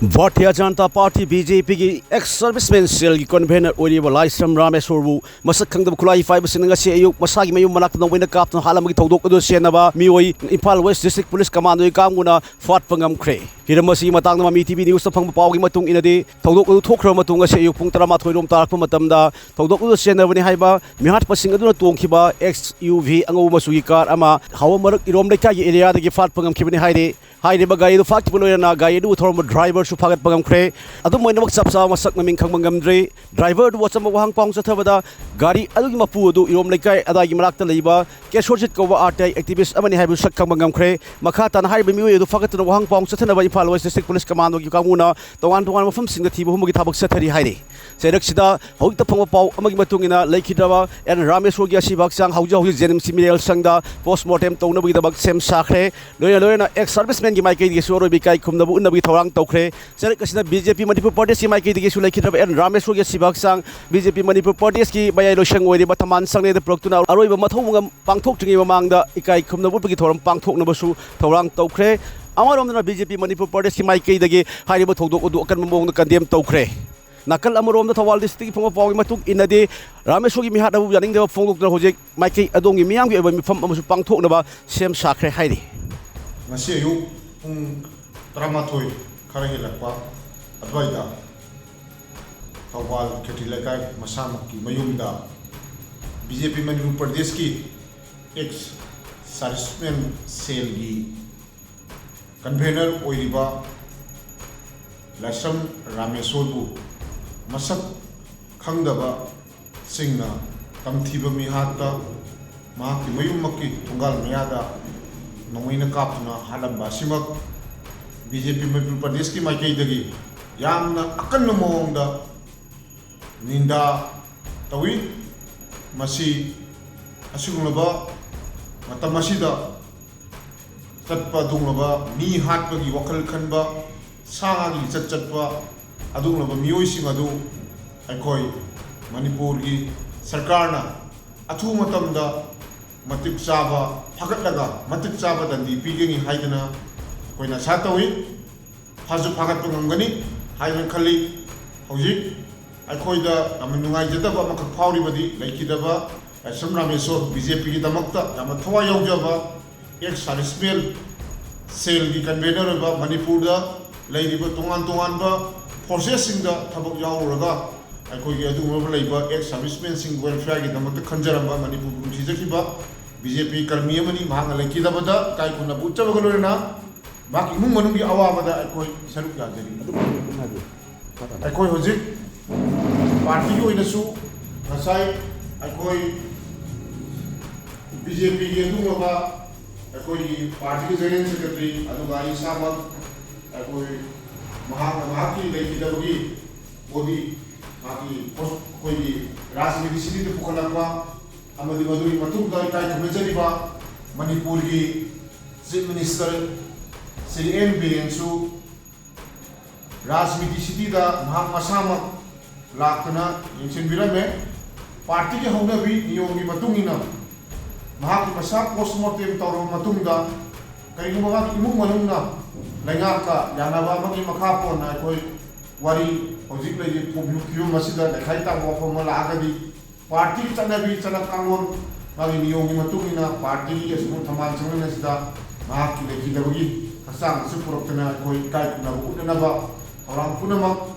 Bharatiya Janata Party BJP की ex serviceman cell की convenor ओरिबा Laisam रामेश्वरबु मसक खंगदब खुलाई फाइव सिनंगसी अयुक मसागी मयुम मनाक नोंगमेना काप्तन हालम की थौदोक अदु सेनबा मियोई Imphal west district police commando कांगुना फाटपा ngamkhre हिरमसी मतांगना MAMI TV न्यूज़ फंग पावगी मतुंग इनदि थौदोक अदु थोखरा मतुंग असे अयुक पुंग 13 रोम तारकप मतमदा थौदोक अदु सेनबनि हाइबा मिहाट पसिंग अदुना तोंखिबा XUV अंगौ मसुगी कार अमा हाव मरक इरोम लेकाई एरिया दगी फाटपा ngamखिबनि हाइदे हाइदेबा गाड़ी दु फाटपा लोयना गाड़ी दु थोरम ड्राइवर सु फागत ngamkhre adu moinamok chapsa masak naming khangma ngamdre driver du wacham wahang pang chathabada gari adugi mapu adu irom lekai adagi marakta leiba kesorjit ko wa RTI activist amani haibu sak khangma ngamkhre makha tan haiba miwi adu fagat na wahang pang chathana ba Imphal West District Police Commando gi kamuna tongan mafam singda thiba humugi thabak sathari haire serak sida hogta phangwa pau amagi matungina leikhidaba en Rameshwar gi asibak sang hauja hauji jenim similel sangda postmortem tawna bi dabak sem sakhre loyana ex serviceman gi maikai gi soro bi kai khumnabu unnabi thorang tawkhre kasina BJP Manipur Pradesh की Mikey दिगे सुलाई खिरब N Rameshwar के सिबाक सांग BJP Manipur Pradesh की bye लोशंग ओइदि बथमान संगने the प्रोक्टुना अरोइब मथौंग पांगथोक त्रिंगि ममांगदा इकाई खमनबु पगि theorem पांगथोकनबसु थौरांग तौख्रे अमरोमदना BJP Manipur Pradesh की Mikey दिगे हारिब थौदोक अदु अकन ममोंग condemn तौख्रे nakal amorom thawal district phonga pawi matuk inade Rameshwar gi mihat abu yaning de phonglok na hojek maiki adong gi miyam gi eba mifam amusu pangthok na ba sem sakhre hairi ngasi ayu pung 13 khara hilakpa adwaida thawal kheti lekai masamak ki mayumda BJP Manipur Pradesh ki ex serviceman cell gi convenor oiriba lasam Rameshwar bu masak khangdaba singna tamthiba mihata mahaki mayumaki thungal miyada Nongmeina Kaptuna Hatlamba simak BJP Manipur Pradesh ki maikai dagi yamna akan mawngda ninda tawi masi asigunglaba matam asida chatpa dunglaba mi hatpagi wakal khanba sangagi chatpa adunglaba miyoi sing adu aikoi Manipur gi sarkarna athu matamda matik chaba phagatlaga matik chaba dandi pigeni haidana koina satawi hazu phagat ngangani haidana khali hojik aikoida amanungai jadaba makak phawri badi laikidaba asam Rameshwar BJP gi damakta yama thwa yaujaba ek serviceman cell gi convenor ba Manipur da lairiba tongan ba processing da thabak yauraga aikoi gi adu mo laiba ek serviceman sing welfare gi damakta khanjaramba Manipur bu thijakiba BJP karmi amani mahanga laikidaba da kai kuna buchabaga lorena maki imung manung gi awabada aikoi saruk yajari aikoi hojik party gi oinasu ngasai aikoi BJP gi adungaba aikoi party gi general secretary aduga isamak aikoi mahaki laikidabagi body maki koi gi rajniti sidi de pukhalakwa amadi maduri matungda kai thumejariba Manipur gi chief minister Sri N Birensu Rajmiti City da mahak masama laktana yinsin birame party ke hongna bi niyogi matungina mahak masa postmortem tawro matungda kai gumaga imung manungna laingaka yanaba magi makhapo na koi wari hojik lai public masida dekhai ta wafam lagadi party chanabi chanakangor magi niyogi matungina party ke sumu thamal changna sida mahak ki lekidabagi hasang supurokna koi kai kuna unaba orang punamak